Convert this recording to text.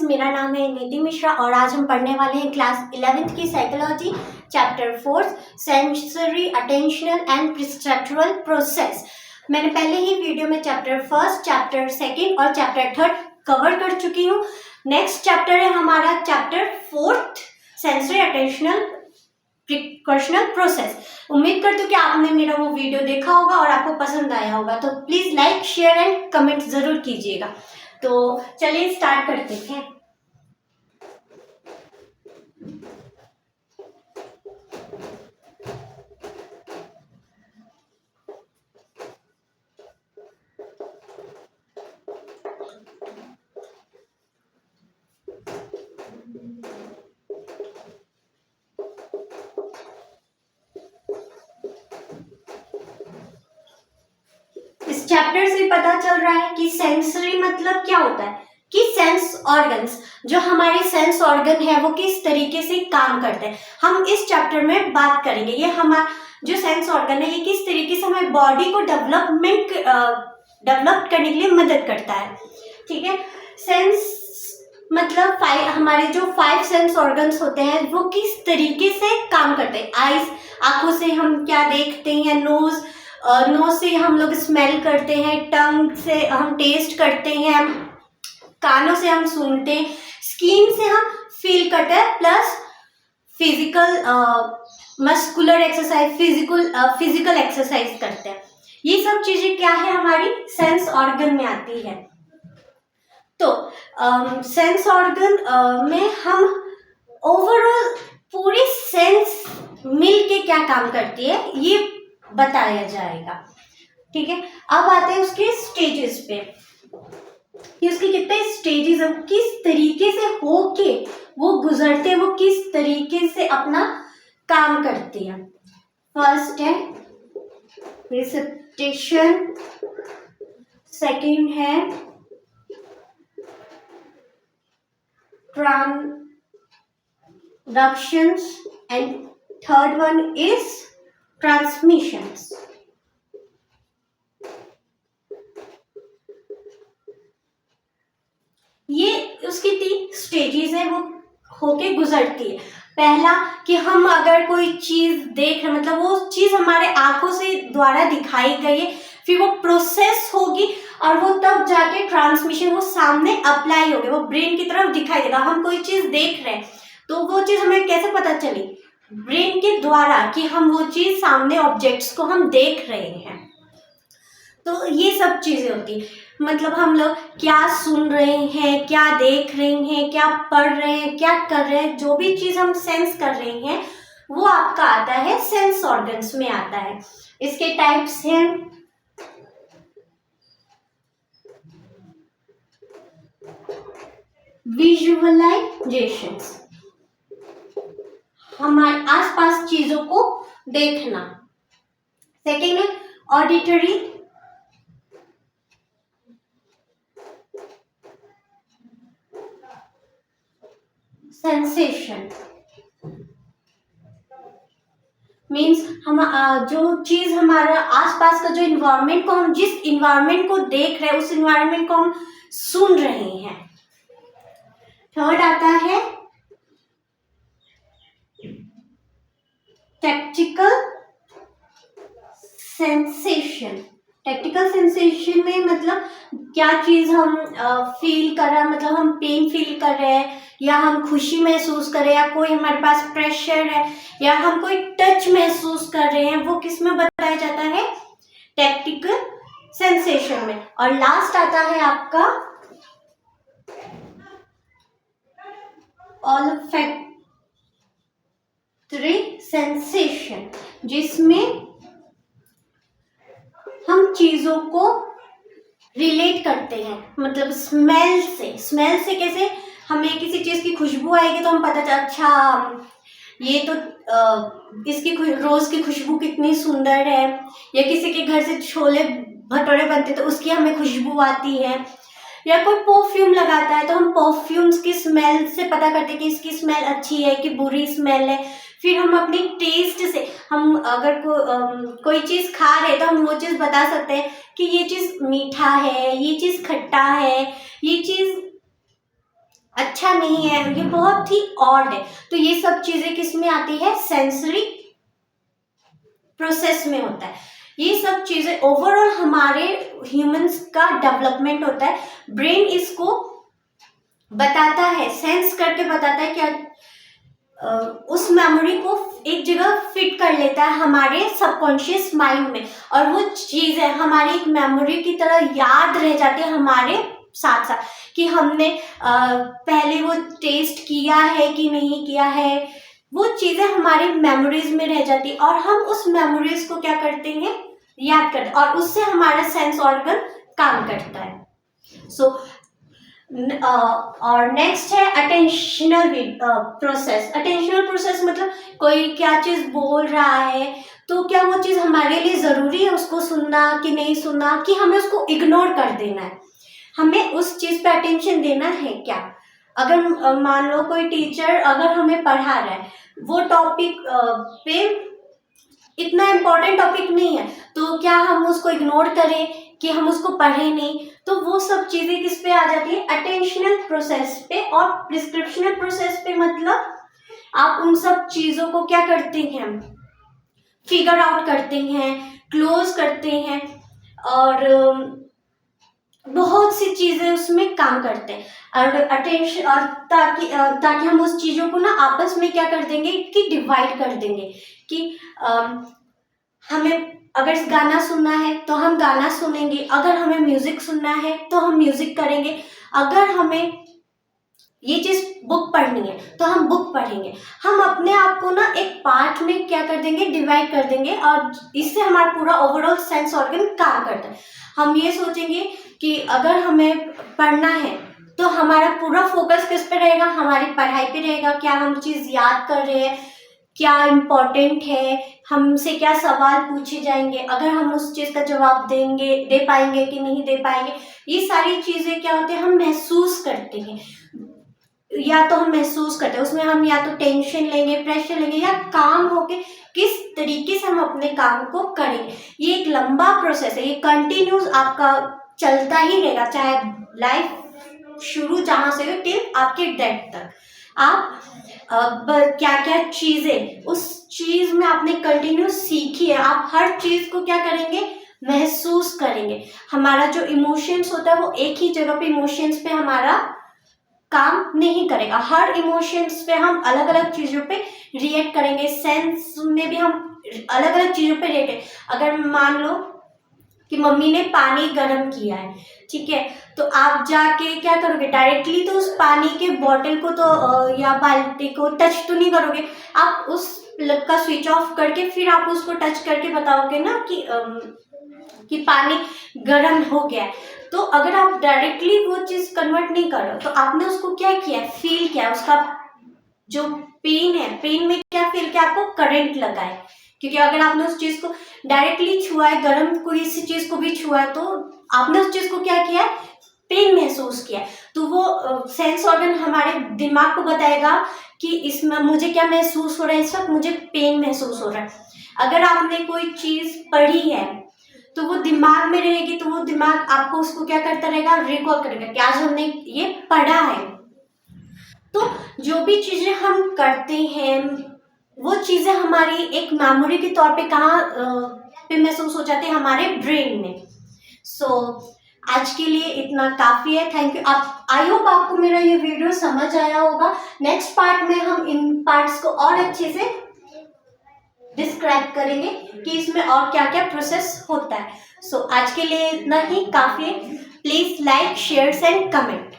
मेरा नाम है निधि मिश्रा और आज हम पढ़ने वाले हैं क्लास 11th की psychology chapter 4 sensory attentional and perceptual process. मैंने पहले ही वीडियो में चैप्टर 1, चैप्टर 2 और चैप्टर 3 कवर कर चुकी हूँ। नेक्स्ट चैप्टर है हमारा चैप्टर 4 सेंसरी अटेंशनल प्रिकॉशनल प्रोसेस। उम्मीद करती हूँ कि आपने मेरा वो वीडियो देखा होगा और आपको पसंद आया होगा, तो please like share and comment जरूर कीजिएगा। तो चलिए स्टार्ट करते हैं। इस चैप्टर से पता चल रहा है कि सेंसरी मतलब क्या होता है, कि सेंस ऑर्गन्स, जो हमारे सेंस ऑर्गन है वो किस तरीके से काम करते हैं, हम इस चैप्टर में बात करेंगे। ये हमारा जो सेंस ऑर्गन है ये किस तरीके से हमारी बॉडी को डेवलप करने के लिए मदद करता है। ठीक है, सेंस मतलब हमारे जो 5 सेंस ऑर्गन्स होते हैं वो किस तरीके से काम करते हैं। आईज, आंखों से हम क्या देखते हैं, नोज से हम लोग स्मेल करते हैं, टंग से हम टेस्ट करते हैं, कानों से हम सुनते हैं, स्किन से हम फील करते हैं, plus physical muscular exercise, physical exercise करते हैं। ये सब चीजें क्या है, हमारी सेंस ऑर्गन में आती है। तो सेंस ऑर्गन में हम ओवरऑल पूरी सेंस मिल के क्या काम करती है ये बताया जाएगा। ठीक है, अब आते हैं उसके स्टेजेस पे कि उसके कितने स्टेजेस हैं, किस तरीके से होके वो गुजरते हैं, वो किस तरीके से अपना काम करते हैं। फर्स्ट है रिसेप्टेशन, सेकंड है transductions and third one is transmissions. ये उसकी 3 स्टेजेस है, वो होके गुजरती है। पहला कि हम अगर कोई चीज देख रहे, मतलब वो चीज हमारे आंखों से द्वारा दिखाई गई है, फिर वो प्रोसेस होगी और वो तब जाके ट्रांसमिशन, वो सामने अप्लाई होगी, वो ब्रेन की तरफ दिखाई देगा। हम कोई चीज देख रहे हैं तो वो चीज हमें कैसे पता चली, ब्रेन के द्वारा, कि हम वो चीज सामने ऑब्जेक्ट्स को हम देख रहे हैं। तो ये सब चीजें होती है, मतलब हम लोग क्या सुन रहे हैं, क्या देख रहे हैं, क्या पढ़ रहे हैं, क्या कर रहे हैं, जो भी चीज हम सेंस कर रहे हैं वो आपका आता है सेंस ऑर्गन्स में आता है। इसके टाइप्स हैं विजुअलाइजेशंस, हमारे आसपास चीजों को देखना। सेकेंड है ऑडिटरी सेंसेशन, मीन्स हम जो चीज हमारा आसपास का जो इन्वायरमेंट को, हम जिस इन्वायरमेंट को देख रहे हैं उस इन्वायरमेंट को हम सुन रहे हैं। थर्ड आता है टैक्टिकल सेंसेशन। टैक्टिकल सेंसेशन में मतलब क्या चीज हम फील कर रहे हैं, मतलब हम पेन फील कर रहे हैं, या हम खुशी महसूस कर रहे हैं, या कोई हमारे पास प्रेशर है, या हम कोई टच महसूस कर रहे हैं, वो किस में बताया जाता है, टैक्टिकल सेंसेशन में। और लास्ट आता है आपका ऑल्फैक्टरी सेंसेशन, जिसमें हम चीजों को रिलेट करते हैं, मतलब स्मेल से कैसे हमें किसी चीज की खुशबू आएगी तो हम पता चला, अच्छा ये तो इसकी रोज की खुशबू कितनी सुंदर है, या किसी के घर से छोले भटूरे बनते तो उसकी हमें खुशबू आती है, या कोई परफ्यूम लगाता है तो हम परफ्यूम्स की स्मेल से पता करते हैं कि इसकी स्मेल अच्छी है कि बुरी स्मेल है। फिर हम अपनी टेस्ट से, हम अगर कोई चीज खा रहे तो हम वो चीज बता सकते हैं कि ये चीज मीठा है, ये चीज खट्टा है, ये चीज अच्छा नहीं है, ये बहुत ही ऑड है। तो ये सब चीजें किस में आती है, सेंसरी प्रोसेस में होता है। ये सब चीजें ओवरऑल हमारे ह्यूमंस का डेवलपमेंट होता है। ब्रेन इसको बताता है, सेंस करके बताता है क्या, उस मेमोरी को एक जगह फिट कर लेता है हमारे सबकॉन्शियस माइंड में, और वो चीज़ है हमारी एक मेमोरी की तरह याद रह जाती है हमारे साथ साथ, कि हमने पहले वो टेस्ट किया है कि नहीं किया है। वो चीज़ें हमारी मेमोरीज में रह जाती है और हम उस मेमोरीज को क्या करते हैं, याद करते हैं, और उससे हमारा सेंस ऑर्गन काम करता है। सो और नेक्स्ट है अटेंशनल प्रोसेस। अटेंशनल प्रोसेस मतलब कोई क्या चीज़ बोल रहा है तो क्या वो चीज़ हमारे लिए ज़रूरी है उसको सुनना कि नहीं सुनना, कि हमें उसको इग्नोर कर देना है, हमें उस चीज़ पे अटेंशन देना है क्या। अगर मान लो कोई टीचर अगर हमें पढ़ा रहा है, वो टॉपिक पे इतना इम्पोर्टेंट टॉपिक नहीं है, तो क्या हम उसको इग्नोर करें कि हम उसको पढ़ें नहीं। तो वो सब चीज़ें किस पे आ जाती है, अटेंशनल प्रोसेस पे। और प्रिस्क्रिप्शनल प्रोसेस पे मतलब आप उन सब चीज़ों को क्या करते हैं, फिगर आउट करते हैं, क्लोज करते हैं, और बहुत सी चीज़ें उसमें काम करते हैं। और अटेंशन, और ताकि हम उस चीज़ों को ना आपस में क्या कर देंगे कि डिवाइड कर देंगे, कि हमें अगर गाना सुनना है तो हम गाना सुनेंगे, अगर हमें म्यूज़िक सुनना है तो हम म्यूज़िक करेंगे, अगर हमें ये चीज़ बुक पढ़नी है तो हम बुक पढ़ेंगे। हम अपने आप को ना एक पार्ट में क्या कर देंगे, डिवाइड कर देंगे, और इससे हमारा पूरा ओवरऑल सेंस ऑर्गन काम करता है। हम ये सोचेंगे कि अगर हमें पढ़ना है तो हमारा पूरा फोकस किस पे रहेगा, हमारी पढ़ाई पे रहेगा, क्या हम चीज़ याद कर रहे हैं, क्या इम्पोर्टेंट है, हमसे क्या सवाल पूछे जाएंगे, अगर हम उस चीज़ का जवाब दे पाएंगे कि नहीं दे पाएंगे। ये सारी चीज़ें क्या होती है, हम महसूस करते हैं, या तो हम महसूस करते हैं उसमें हम या तो टेंशन लेंगे, प्रेशर लेंगे, या काम होके किस तरीके से हम अपने काम को करेंगे। ये एक लंबा प्रोसेस है, ये कंटिन्यूस आपका चलता ही रहेगा, चाहे लाइफ शुरू जहाँ से हो टिल आपके डेथ तक। आप क्या क्या चीज़ें उस चीज़ में आपने कंटिन्यू सीखी है, आप हर चीज़ को क्या करेंगे, महसूस करेंगे। हमारा जो इमोशंस होता है वो एक ही जगह पे इमोशंस पे हमारा काम नहीं करेगा, हर इमोशंस पे हम अलग अलग चीज़ों पे रिएक्ट करेंगे, सेंस में भी हम अलग अलग चीज़ों पे रिएक्ट। अगर मान लो कि मम्मी ने पानी गर्म किया है, ठीक है, तो आप जाके क्या करोगे, डायरेक्टली तो उस पानी के बॉटल को तो या बाल्टी को टच तो नहीं करोगे, आप उस प्लग का स्विच ऑफ करके फिर आप उसको टच करके बताओगे ना कि पानी गर्म हो गया है। तो अगर आप डायरेक्टली वो चीज़ कन्वर्ट नहीं कर रहे तो आपने उसको क्या किया, फील किया, उसका जो पेन है, पेन में क्या फील किया, आपको करंट लगा है। क्योंकि अगर आपने उस चीज़ को डायरेक्टली छुआ है, गर्म कोई सी चीज़ को भी छुआ है, तो आपने उस चीज़ को क्या किया है, पेन महसूस किया। तो वो सेंस ऑर्गन हमारे दिमाग को बताएगा कि इसमें मुझे क्या महसूस हो रहा है, इस वक्त मुझे पेन महसूस हो रहा है। अगर आपने कोई चीज़ पढ़ी है तो वो दिमाग में रहेगी, तो वो दिमाग आपको उसको क्या करता रहेगा, रिकॉल करेगा कि आज हमने ये पढ़ा है। तो जो भी चीज़ें हम करते हैं वो चीज़ें हमारी एक मेमोरी के तौर पे कहाँ पे महसूस हो जाती है, हमारे ब्रेन में। सो आज के लिए इतना काफ़ी है, थैंक यू। आप आई होप आपको मेरा ये वीडियो समझ आया होगा। नेक्स्ट पार्ट में हम इन पार्ट्स को और अच्छे से डिस्क्राइब करेंगे कि इसमें और क्या क्या प्रोसेस होता है। सो आज के लिए इतना ही काफ़ी है। Please like, share and comment.